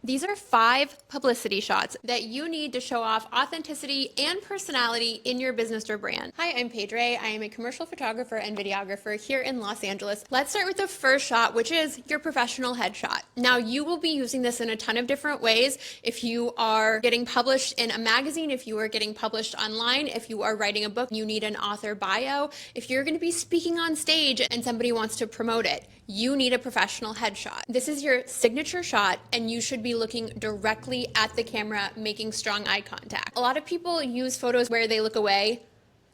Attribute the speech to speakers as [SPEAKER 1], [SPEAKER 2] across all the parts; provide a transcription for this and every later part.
[SPEAKER 1] These are 5 publicity shots that you need to show off authenticity and personality in your business or brand. Hi, I'm Paige Ray. I am a commercial photographer and videographer here in Los Angeles. Let's start with the first shot, which is your professional headshot. Now, you will be using this in a ton of different ways. If you are getting published in a magazine, if you are getting published online, if you are writing a book, you need an author bio. If you're going to be speaking on stage and somebody wants to promote it, you need a professional headshot. This is your signature shot, and you should be looking directly at the camera, making strong eye contact. A lot of people use photos where they look away,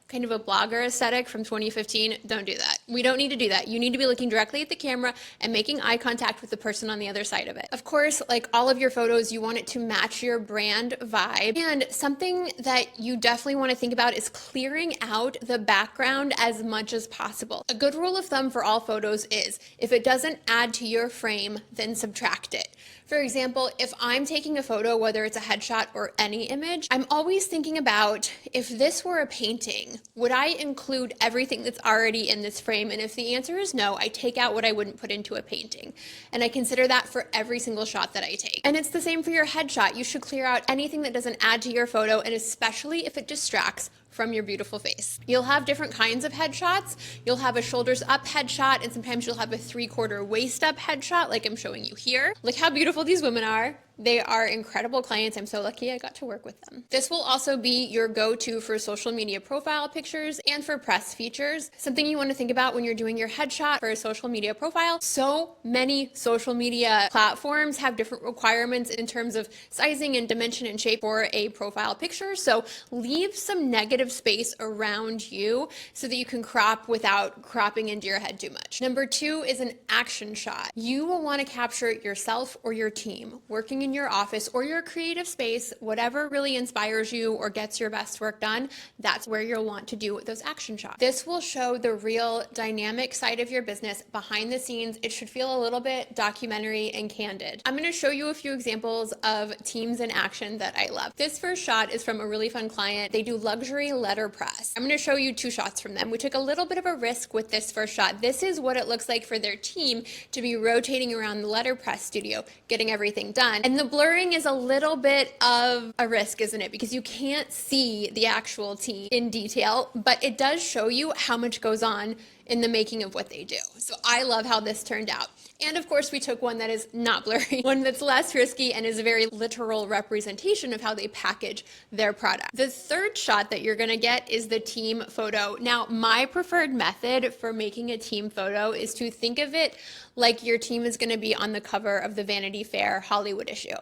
[SPEAKER 1] kind of a blogger aesthetic from 2015. Don't do that. We don't need to do that. You need to be looking directly at the camera and making eye contact with the person on the other side of it. Of course, like all of your photos, you want it to match your brand vibe. And something that you definitely want to think about is clearing out the background as much as possible. A good rule of thumb for all photos is if it doesn't add to your frame, then subtract it. For example, if I'm taking a photo, whether it's a headshot or any image, I'm always thinking about, if this were a painting, would I include everything that's already in this frame? And if the answer is no, I take out what I wouldn't put into a painting. And I consider that for every single shot that I take. And it's the same for your headshot. You should clear out anything that doesn't add to your photo, and especially if it distracts from your beautiful face. You'll have different kinds of headshots. You'll have a shoulders up headshot, and sometimes you'll have a 3/4 waist up headshot like I'm showing you here. Look how beautiful these women are. They are incredible clients. I'm so lucky I got to work with them. This will also be your go-to for social media profile pictures and for press features. Something you want to think about when you're doing your headshot for a social media profile. So many social media platforms have different requirements in terms of sizing and dimension and shape for a profile picture. So leave some negative space around you so that you can crop without cropping into your head too much. Number 2 is an action shot. You will want to capture yourself or your team working in your office or your creative space, whatever really inspires you or gets your best work done. That's where you'll want to do those action shots. This will show the real dynamic side of your business behind the scenes. It should feel a little bit documentary and candid. I'm going to show you a few examples of teams in action that I love. This first shot is from a really fun client. They do luxury letterpress. I'm going to show you 2 shots from them. We took a little bit of a risk with this first shot. This is what it looks like for their team to be rotating around the letterpress studio, getting everything done. And the blurring is a little bit of a risk, isn't it? Because you can't see the actual team in detail, but it does show you how much goes on in the making of what they do. So I love how this turned out. And of course, we took one that is not blurry, one that's less risky and is a very literal representation of how they package their product. The third shot that you're gonna get is the team photo. Now, my preferred method for making a team photo is to think of it like your team is gonna be on the cover of the Vanity Fair Hollywood issue.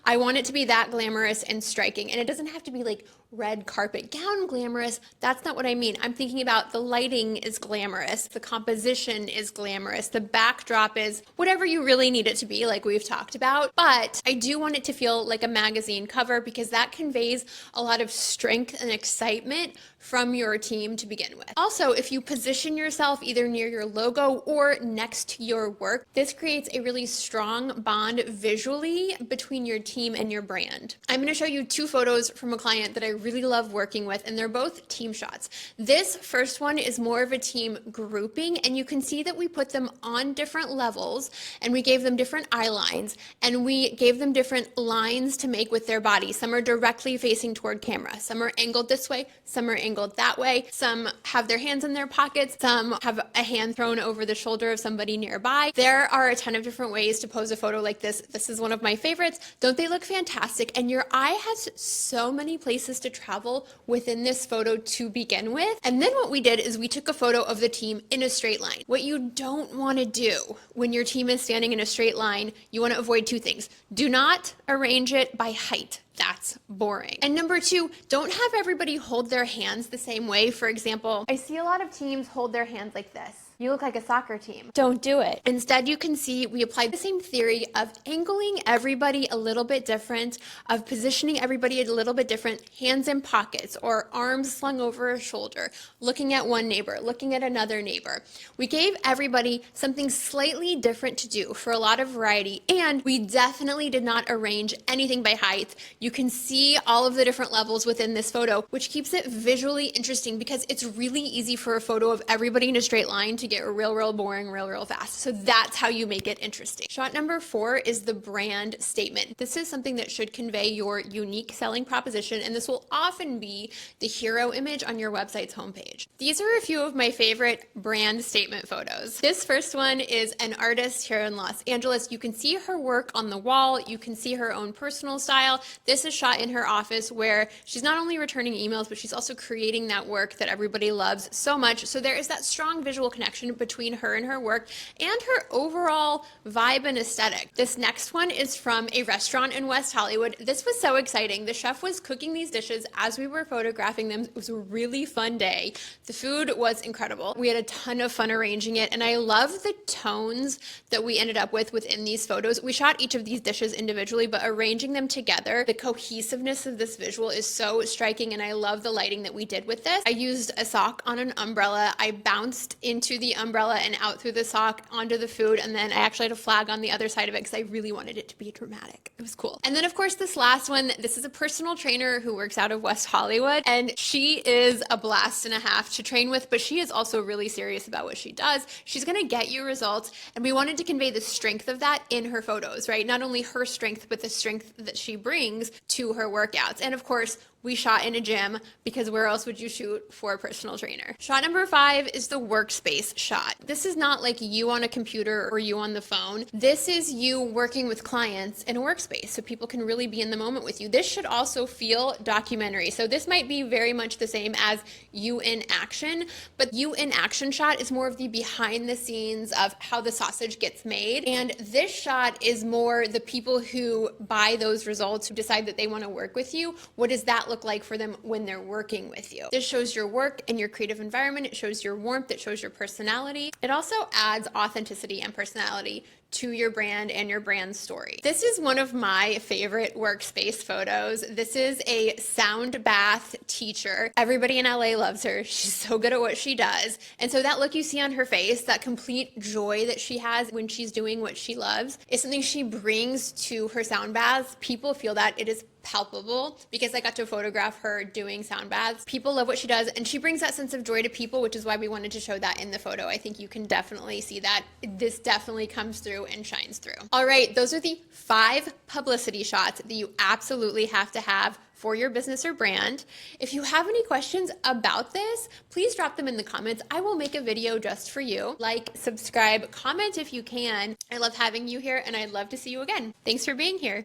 [SPEAKER 1] I want it to be that glamorous and striking, and it doesn't have to be like red carpet gown glamorous. That's not what I mean. I'm thinking about the lighting is glamorous, the composition is glamorous, the backdrop is whatever you really need it to be, like we've talked about. But I do want it to feel like a magazine cover because that conveys a lot of strength and excitement from your team to begin with. Also, if you position yourself either near your logo or next to your work, this creates a really strong bond visually between your team and your brand. I'm going to show you 2 photos from a client that I really love working with, and they're both team shots. This first one is more of a team grouping, and you can see that we put them on different levels, and we gave them different eye lines, and we gave them different lines to make with their body. Some are directly facing toward camera, some are angled this way, some are angled that way, some have their hands in their pockets, some have a hand thrown over the shoulder of somebody nearby. There are a ton of different ways to pose a photo like this. This is one of my favorites. Don't they look fantastic? And your eye has so many places to travel within this photo to begin with. And then what we did is we took a photo of the team in a straight line. What you don't want to do when your team is standing in a straight line, you want to avoid 2 things. Do not arrange it by height. That's boring. And number 2, don't have everybody hold their hands the same way. For example, I see a lot of teams hold their hands like this. You look like a soccer team. Don't do it. Instead, you can see we applied the same theory of angling everybody a little bit different, of positioning everybody a little bit different, hands in pockets or arms slung over a shoulder, looking at one neighbor, looking at another neighbor. We gave everybody something slightly different to do for a lot of variety, and we definitely did not arrange anything by height. You can see all of the different levels within this photo, which keeps it visually interesting because it's really easy for a photo of everybody in a straight line to to get real boring real fast. So that's how you make it interesting. Shot number 4 is the brand statement. This is something that should convey your unique selling proposition, and this will often be the hero image on your website's homepage. These are a few of my favorite brand statement photos. This first one is an artist here in Los Angeles. You can see her work on the wall. You can see her own personal style. This is shot in her office where she's not only returning emails, but she's also creating that work that everybody loves so much. So there is that strong visual connection between her and her work and her overall vibe and aesthetic. This next one is from a restaurant in West Hollywood. This was so exciting. The chef was cooking these dishes as we were photographing them. It was a really fun day. The food was incredible. We had a ton of fun arranging it, and I love the tones that we ended up with within these photos. We shot each of these dishes individually, but arranging them together, the cohesiveness of this visual is so striking, and I love the lighting that we did with this. I used a sock on an umbrella. I bounced into the umbrella and out through the sock onto the food, and then I actually had a flag on the other side of it because I really wanted it to be dramatic. It was cool. And then of course this last one, this is a personal trainer who works out of West Hollywood, and she is a blast and a half to train with, but she is also really serious about what she does. She's going to get you results, and we wanted to convey the strength of that in her photos, right? Not only her strength, but the strength that she brings to her workouts. And of course, we shot in a gym because where else would you shoot for a personal trainer? Shot number 5 is the workspace shot. This is not like you on a computer or you on the phone. This is you working with clients in a workspace so people can really be in the moment with you. This should also feel documentary. So this might be very much the same as you in action, but you in action shot is more of the behind the scenes of how the sausage gets made. And this shot is more the people who buy those results, who decide that they want to work with you. What does that look like for them when they're working with you? This shows your work and your creative environment. It shows your warmth. It shows your personality. It also adds authenticity and personality to your brand and your brand story. This is one of my favorite workspace photos. This is a sound bath teacher. Everybody in LA loves her. She's so good at what she does. And so that look you see on her face, that complete joy that she has when she's doing what she loves, is something she brings to her sound baths. People feel that. It is palpable because I got to photograph her doing sound baths. People love what she does, and she brings that sense of joy to people, which is why we wanted to show that in the photo. I think you can definitely see that. This definitely comes through and shines through. All right, those are the 5 publicity shots that you absolutely have to have for your business or brand. If you have any questions about this, please drop them in the comments. I will make a video just for you. Like, subscribe, comment if you can. I love having you here, and I'd love to see you again. Thanks for being here.